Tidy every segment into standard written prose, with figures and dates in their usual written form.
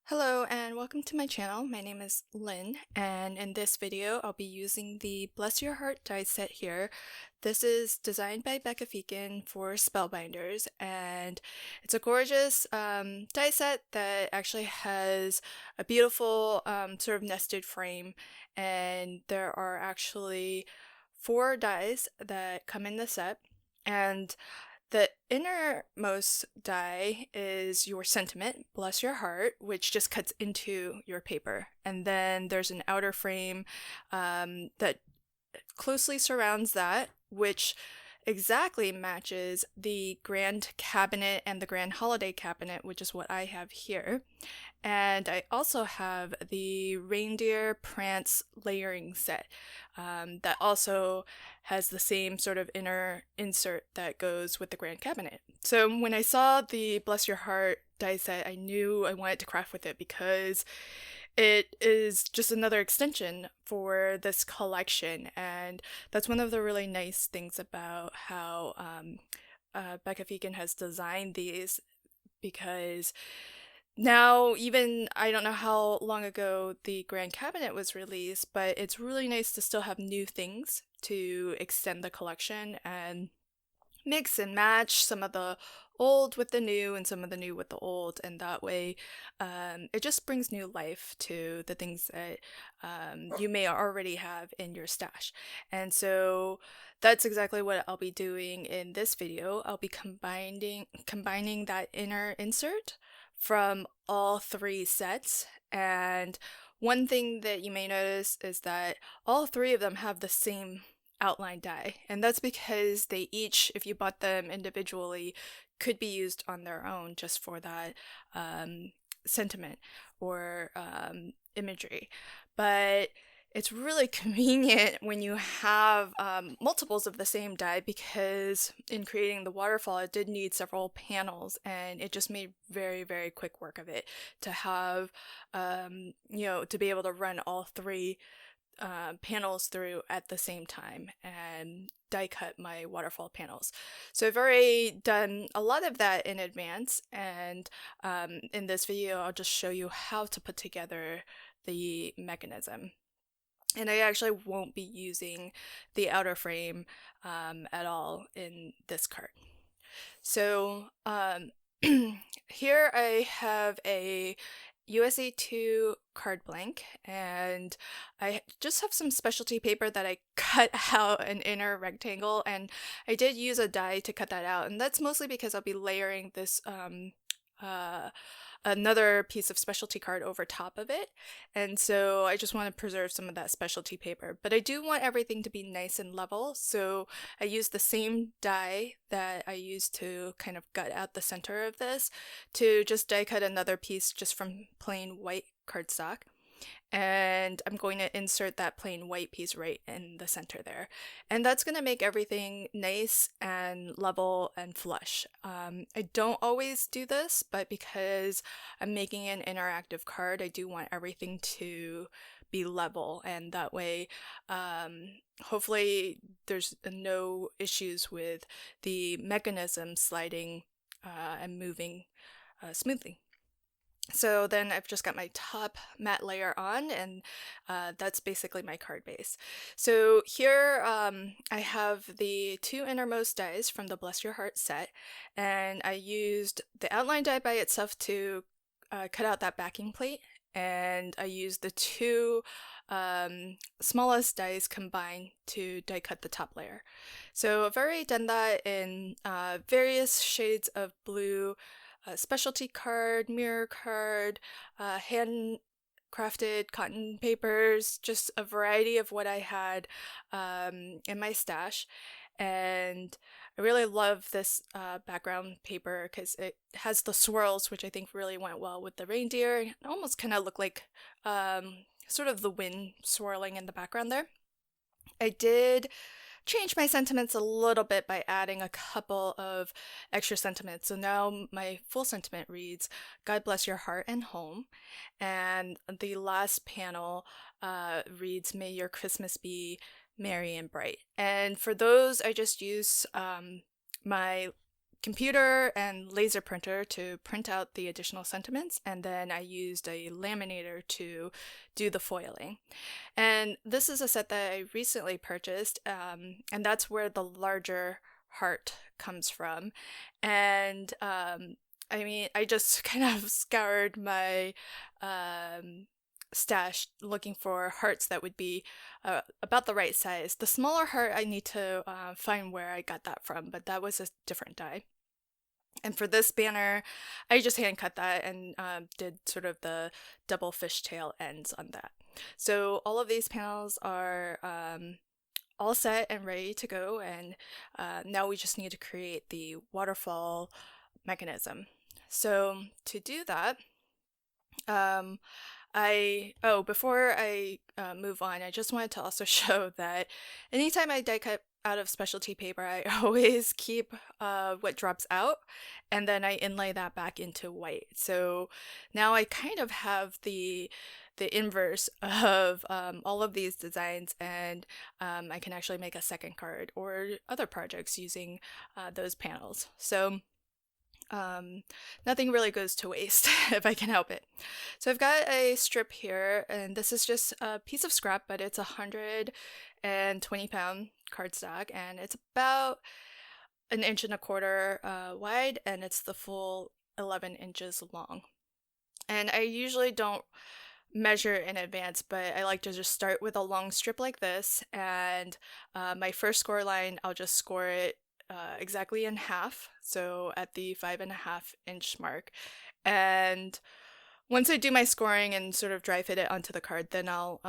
Hello and welcome to my channel. My name is Lynn, and in this video I'll be using the Bless Your Heart die set here. This is designed by Becca Feakin for Spellbinders, and it's a gorgeous die set that actually has a beautiful sort of nested frame, and there are actually 4 dies that come in the set. And the innermost die is your sentiment, bless your heart, which just cuts into your paper. And then there's an outer frame that closely surrounds that, which exactly matches the grand cabinet and the grand holiday cabinet, which is what I have here. And I also have the reindeer prance layering set that also has the same sort of inner insert that goes with the grand cabinet. So when I saw the Bless Your Heart die set, I knew I wanted to craft with it because it is just another extension for this collection, and that's one of the really nice things about how Becca Feakin has designed these, because now, even I don't know how long ago the Grand Cabinet was released, but it's really nice to still have new things to extend the collection and mix and match some of the old with the new and some of the new with the old, and that way it just brings new life to the things that you may already have in your stash. And so that's exactly what I'll be doing in this video. I'll be combining that inner insert from all 3 sets, and one thing that you may notice is that all 3 of them have the same outline die, and that's because they each, if you bought them individually, could be used on their own just for that sentiment or imagery. But it's really convenient when you have multiples of the same die, because in creating the waterfall it did need several panels, and it just made very, very quick work of it to have to be able to run all 3 panels through at the same time and die cut my waterfall panels. So I've already done a lot of that in advance, and in this video I'll just show you how to put together the mechanism. And I actually won't be using the outer frame at all in this card. So here I have a USA 2 card blank, and I just have some specialty paper that I cut out an inner rectangle, and I did use a die to cut that out, and that's mostly because I'll be layering this another piece of specialty card over top of it, and so I just want to preserve some of that specialty paper, but I do want everything to be nice and level, so I used the same die that I used to kind of gut out the center of this to just die cut another piece just from plain white cardstock. And I'm going to insert that plain white piece right in the center there. And that's going to make everything nice and level and flush. I don't always do this, but because I'm making an interactive card, I do want everything to be level, and that way hopefully there's no issues with the mechanism sliding and moving smoothly. So then I've just got my top matte layer on, and that's basically my card base. So here I have the 2 innermost dies from the Bless Your Heart set, and I used the outline die by itself to cut out that backing plate, and I used the 2 smallest dies combined to die cut the top layer. So I've already done that in various shades of blue, specialty card, mirror card, handcrafted cotton papers, just a variety of what I had in my stash. And I really love this background paper because it has the swirls, which I think really went well with the reindeer. It almost kind of looked like sort of the wind swirling in the background there. I did change my sentiments a little bit by adding a couple of extra sentiments. So now my full sentiment reads, God bless your heart and home. And the last panel reads, may your Christmas be merry and bright. And for those, I just use my computer and laser printer to print out the additional sentiments, and then I used a laminator to do the foiling. And this is a set that I recently purchased, and that's where the larger heart comes from. And I mean, I just kind of scoured my stash looking for hearts that would be about the right size. The smaller heart, I need to find where I got that from, but that was a different die. And for this banner, I just hand cut that and did sort of the double fishtail ends on that. So all of these panels are all set and ready to go, and now we just need to create the waterfall mechanism. So to do that, before I move on, I just wanted to also show that anytime I die cut out of specialty paper, I always keep what drops out, and then I inlay that back into white. So now I kind of have the inverse of all of these designs, and I can actually make a second card or other projects using those panels. So nothing really goes to waste if I can help it. So I've got a strip here, and this is just a piece of scrap, but it's 120-pound cardstock, and it's about 1.25 inches wide, and it's the full 11 inches long. And I usually don't measure in advance, but I like to just start with a long strip like this, and my first score line, I'll just score it exactly in half, so at the 5.5-inch mark. And once I do my scoring and sort of dry fit it onto the card, then I'll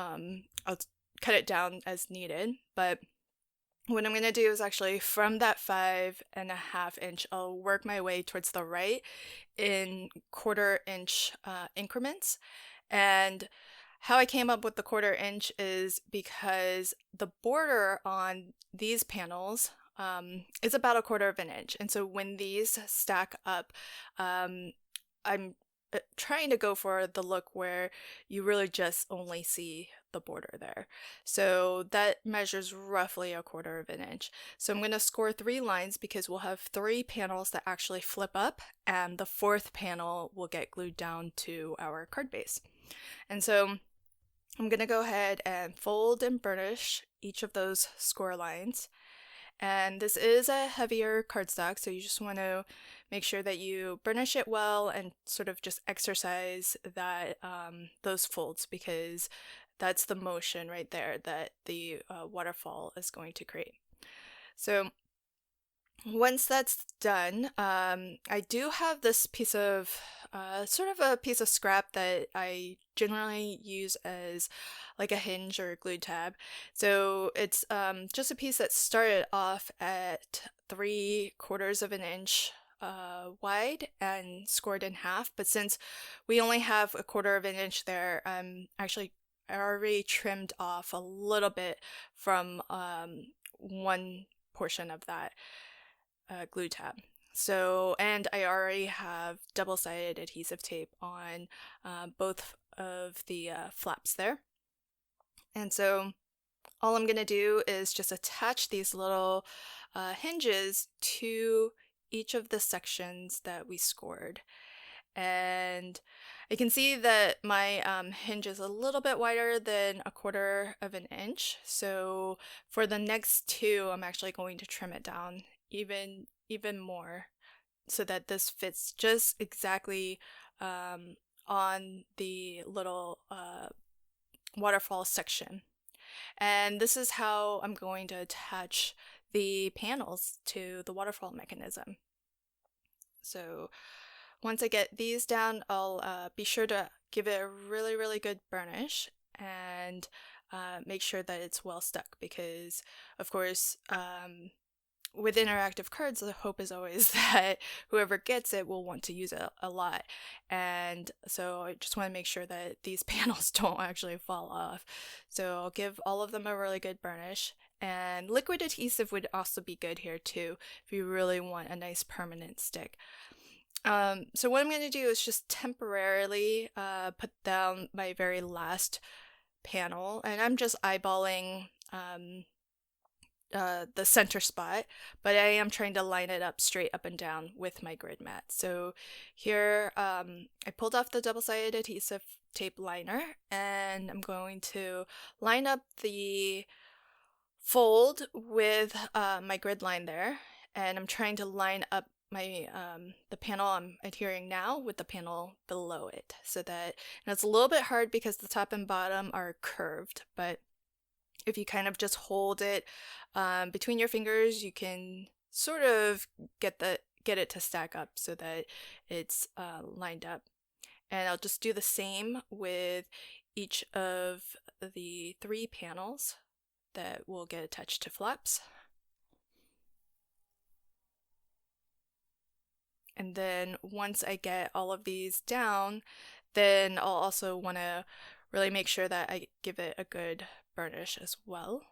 cut it down as needed. But what I'm going to do is actually from that 5.5-inch, I'll work my way towards the right in 1/4-inch increments. And how I came up with the 1/4-inch is because the border on these panels is about 1/4 inch. And so when these stack up, I'm trying to go for the look where you really just only see the border there. So that measures roughly 1/4 inch. So I'm going to score 3 lines because we'll have 3 panels that actually flip up, and the 4th panel will get glued down to our card base. And so I'm going to go ahead and fold and burnish each of those score lines. And this is a heavier cardstock, so you just want to make sure that you burnish it well and sort of just exercise that those folds, because that's the motion right there that the waterfall is going to create. So once that's done, I do have this piece of sort of a piece of scrap that I generally use as like a hinge or a glue tab. So it's just a piece that started off at 3/4 inch wide and scored in half. But since we only have 1/4 inch there, I already trimmed off a little bit from one portion of that glue tab. So, and I already have double-sided adhesive tape on both of the flaps there. And so all I'm going to do is just attach these little hinges to each of the sections that we scored. And I can see that my hinge is a little bit wider than 1/4 inch. So for the next 2, I'm actually going to trim it down even more so that this fits just exactly on the little waterfall section. And this is how I'm going to attach the panels to the waterfall mechanism. So once I get these down, I'll be sure to give it a really, really good burnish and make sure that it's well stuck, because of course with interactive cards, the hope is always that whoever gets it will want to use it a lot. And so I just want to make sure that these panels don't actually fall off. So I'll give all of them a really good burnish. And liquid adhesive would also be good here too, if you really want a nice permanent stick. So what I'm going to do is just temporarily put down my very last panel, and I'm just eyeballing the center spot, but I am trying to line it up straight up and down with my grid mat. So here I pulled off the double-sided adhesive tape liner, and I'm going to line up the fold with my grid line there, and I'm trying to line up my the panel I'm adhering now with the panel below it, so that, and it's a little bit hard because the top and bottom are curved, but if you kind of just hold it between your fingers, you can sort of get it to stack up so that it's lined up. And I'll just do the same with each of the 3 panels that will get attached to flaps. And then once I get all of these down, then I'll also want to really make sure that I give it a good burnish as well.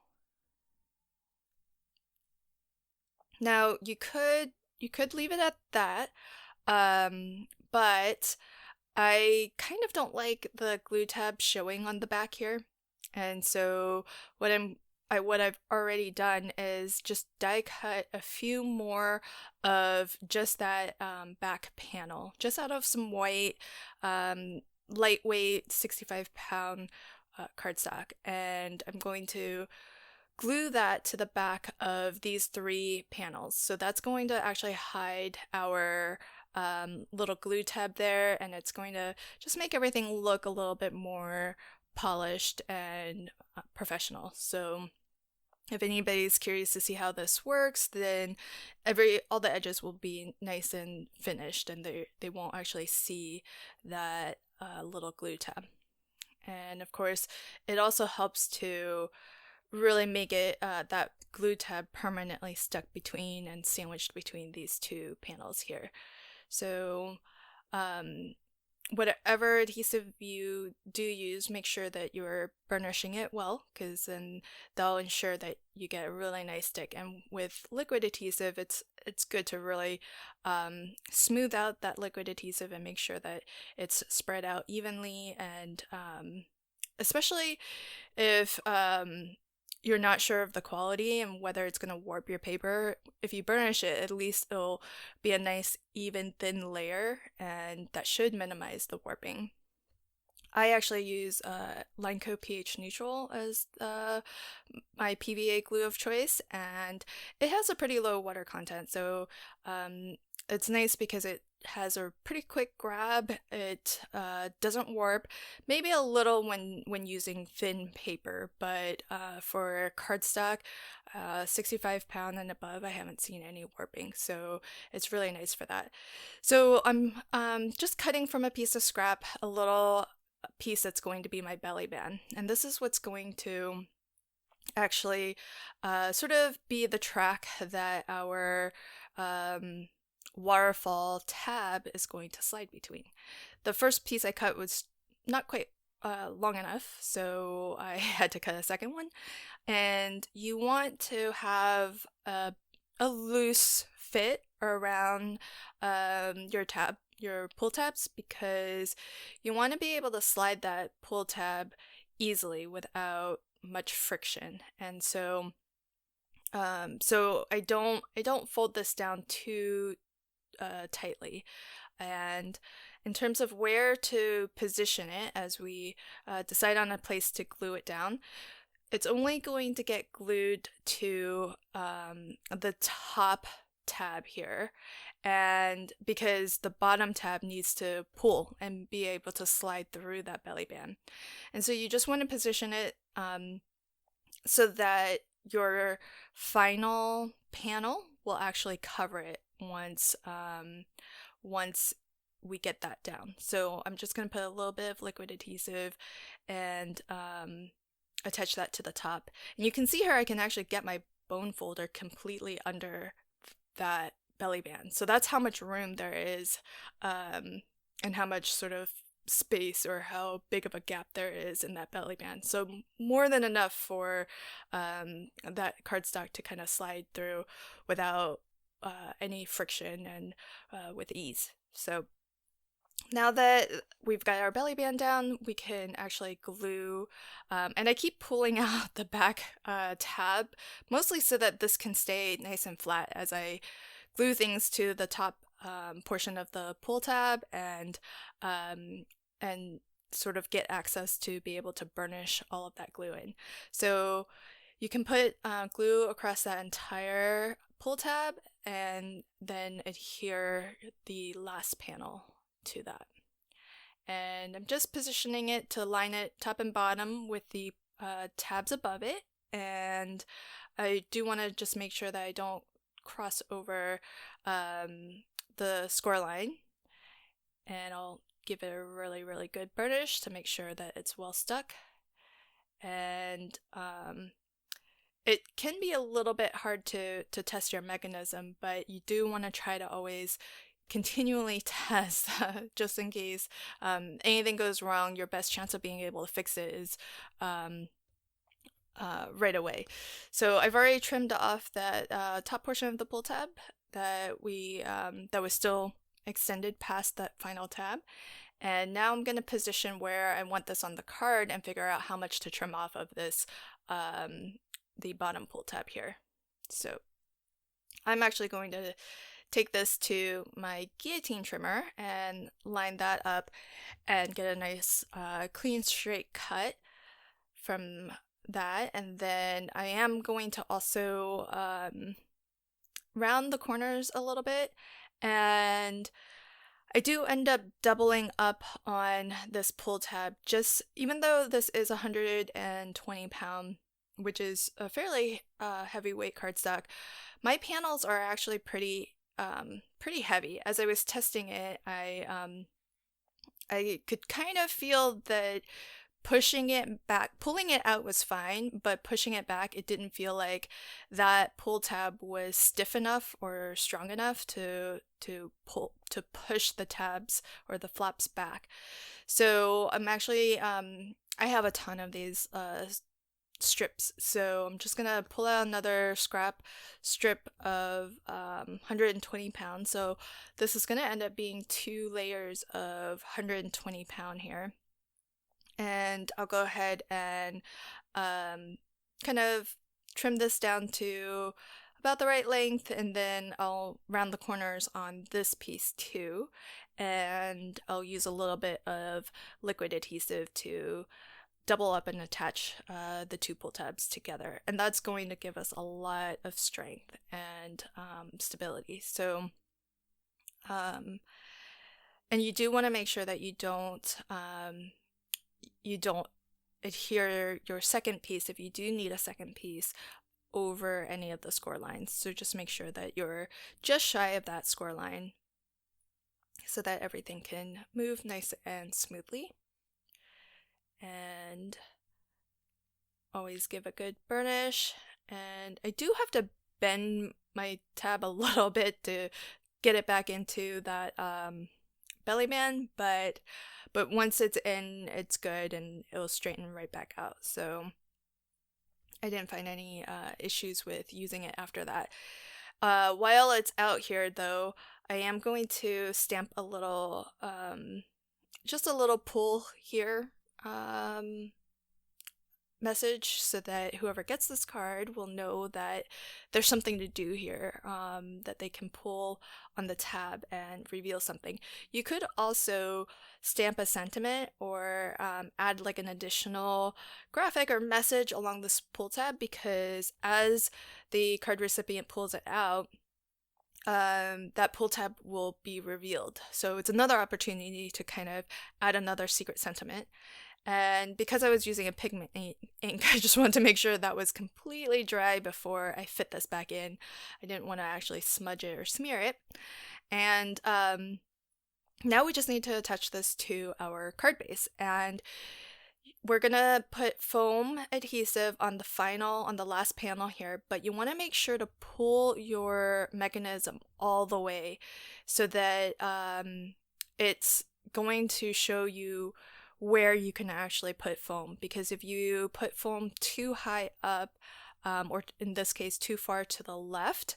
Now you could leave it at that, but I kind of don't like the glue tab showing on the back here, and so what I've already done is just die cut a few more of just that back panel, just out of some white, lightweight 65-pound cardstock, and I'm going to glue that to the back of these 3 panels. So that's going to actually hide our little glue tab there, and it's going to just make everything look a little bit more polished and professional. So if anybody's curious to see how this works, then all the edges will be nice and finished, and they won't actually see that little glue tab. And of course, it also helps to really make it that glue tab permanently stuck between and sandwiched between these 2 panels here. So whatever adhesive you do use, make sure that you're burnishing it well, because then that'll ensure that you get a really nice stick. And with liquid adhesive, it's good to really smooth out that liquid adhesive and make sure that it's spread out evenly, and especially if you're not sure of the quality and whether it's going to warp your paper, if you burnish it, at least it'll be a nice even thin layer, and that should minimize the warping. I actually use Lineco pH Neutral as my PVA glue of choice, and it has a pretty low water content, so it's nice because it has a pretty quick grab. It doesn't warp, maybe a little when using thin paper, but for cardstock, 65-pound and above, I haven't seen any warping, so it's really nice for that. So I'm just cutting from a piece of scrap a little piece that's going to be my belly band, and this is what's going to actually sort of be the track that our Waterfall tab is going to slide between. The first piece I cut was not quite long enough, so I had to cut a second one. And you want to have a loose fit around your pull tabs, because you want to be able to slide that pull tab easily without much friction. And so I don't fold this down too tightly. And in terms of where to position it, as we decide on a place to glue it down, it's only going to get glued to the top tab here, and because the bottom tab needs to pull and be able to slide through that belly band. And so you just want to position it so that your final panel will actually cover it once we get that down. So I'm just going to put a little bit of liquid adhesive and attach that to the top. And you can see here I can actually get my bone folder completely under that belly band. So that's how much room there is, and how much sort of space or how big of a gap there is in that belly band. So more than enough for that cardstock to kind of slide through without any friction and with ease. So Now that we've got our belly band down, we can actually glue, and I keep pulling out the back tab, mostly so that this can stay nice and flat as I glue things to the top portion of the pull tab and sort of get access to be able to burnish all of that glue in. So you can put glue across that entire pull tab and then adhere the last panel to that. And I'm just positioning it to line it top and bottom with the tabs above it, and I do want to just make sure that I don't cross over the score line, and I'll give it a really good burnish to make sure that it's well stuck. And it can be a little bit hard to test your mechanism, but you do want to try to always continually test just in case anything goes wrong. Your best chance of being able to fix it is right away. So I've already trimmed off that top portion of the pull tab that that was still extended past that final tab. And now I'm going to position where I want this on the card and figure out how much to trim off of this, the bottom pull tab here. So I'm actually going to take this to my guillotine trimmer and line that up and get a nice clean straight cut from that. And then I am going to also round the corners a little bit, and I do end up doubling up on this pull tab, just even though this is 120 pound, which is a fairly heavyweight cardstock. My panels are actually pretty heavy. As I was testing it, I could kind of feel that pushing it back, pulling it out was fine, but pushing it back, it didn't feel like that pull tab was stiff enough or strong enough to push the tabs or the flaps back. So I'm actually I have a ton of these strips, so I'm just gonna pull out another scrap strip of 120 pounds. So this is gonna end up being 2 layers of 120 pound here, and I'll go ahead and kind of trim this down to about the right length, and then I'll round the corners on this piece too, and I'll use a little bit of liquid adhesive to double up and attach the 2 pull tabs together, and that's going to give us a lot of strength and stability. So and you do want to make sure that you don't adhere your second piece, if you do need a second piece, over any of the score lines. So just make sure that you're just shy of that score line so that everything can move nice and smoothly. And always give a good burnish. And I do have to bend my tab a little bit to get it back into that belly band, but once it's in, it's good and it'll straighten right back out. So I didn't find any issues with using it after that. While it's out here though, I am going to stamp a little, just a little pull here message so that whoever gets this card will know that there's something to do here, that they can pull on the tab and reveal something. You could also stamp a sentiment or add like an additional graphic or message along this pull tab, because as the card recipient pulls it out, that pull tab will be revealed. So it's another opportunity to kind of add another secret sentiment. And because I was using a pigment ink, I just wanted to make sure that was completely dry before I fit this back in. I didn't want to actually smudge it or smear it. And now we just need to attach this to our card base. And we're gonna put foam adhesive on the last panel here, but you want to make sure to pull your mechanism all the way so that it's going to show you where you can actually put foam, because if you put foam too high up, or in this case too far to the left,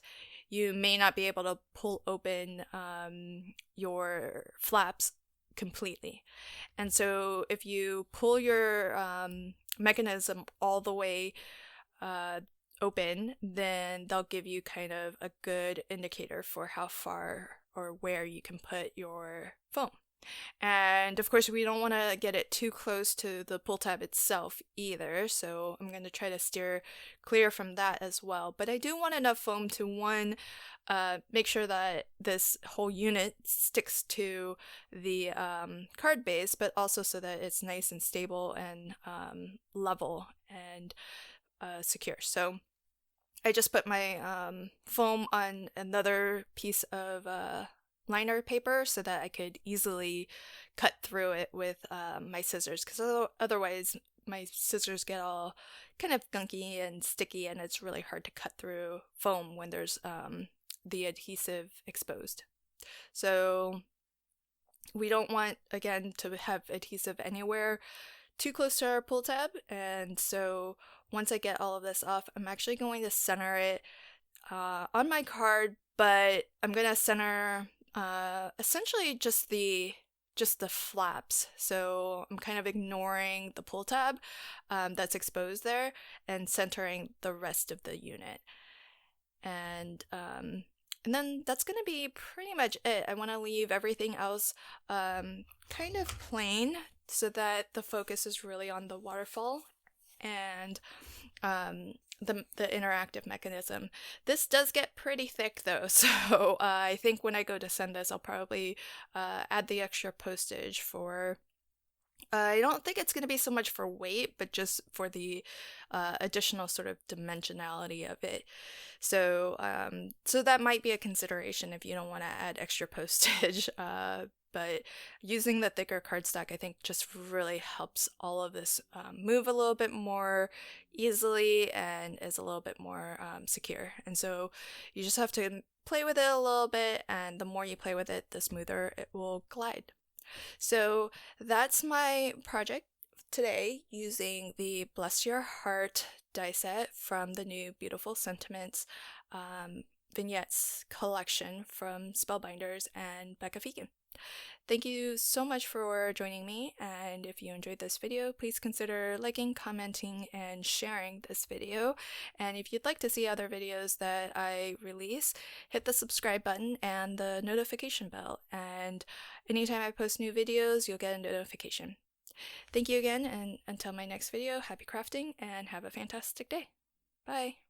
you may not be able to pull open your flaps completely. And so if you pull your mechanism all the way open, then they'll give you kind of a good indicator for how far or where you can put your foam. And of course, we don't want to get it too close to the pull tab itself either, so I'm going to try to steer clear from that as well. But I do want enough foam to, one, make sure that this whole unit sticks to the card base, but also so that it's nice and stable and level and secure. So I just put my foam on another piece of liner paper so that I could easily cut through it with my scissors, because otherwise my scissors get all kind of gunky and sticky, and it's really hard to cut through foam when there's the adhesive exposed. So we don't want, again, to have adhesive anywhere too close to our pull tab, and so once I get all of this off, I'm actually going to center it on my card, but I'm going to center essentially just the flaps. So I'm kind of ignoring the pull tab that's exposed there and centering the rest of the unit. And then that's going to be pretty much it. I want to leave everything else kind of plain so that the focus is really on the waterfall and the interactive mechanism. This does get pretty thick though, so I think when I go to send this, I'll probably add the extra postage for, I don't think it's going to be so much for weight, but just for the additional sort of dimensionality of it. So so that might be a consideration if you don't want to add extra postage. But using the thicker cardstock, I think, just really helps all of this move a little bit more easily and is a little bit more secure. And so you just have to play with it a little bit, and the more you play with it, the smoother it will glide. So that's my project today, using the Bless Your Heart die set from the new Beautiful Sentiments Vignettes collection from Spellbinders and Becca Fegan. Thank you so much for joining me, and if you enjoyed this video, please consider liking, commenting, and sharing this video. And if you'd like to see other videos that I release, hit the subscribe button and the notification bell, and anytime I post new videos, you'll get a notification. Thank you again, and until my next video, happy crafting and have a fantastic day. Bye!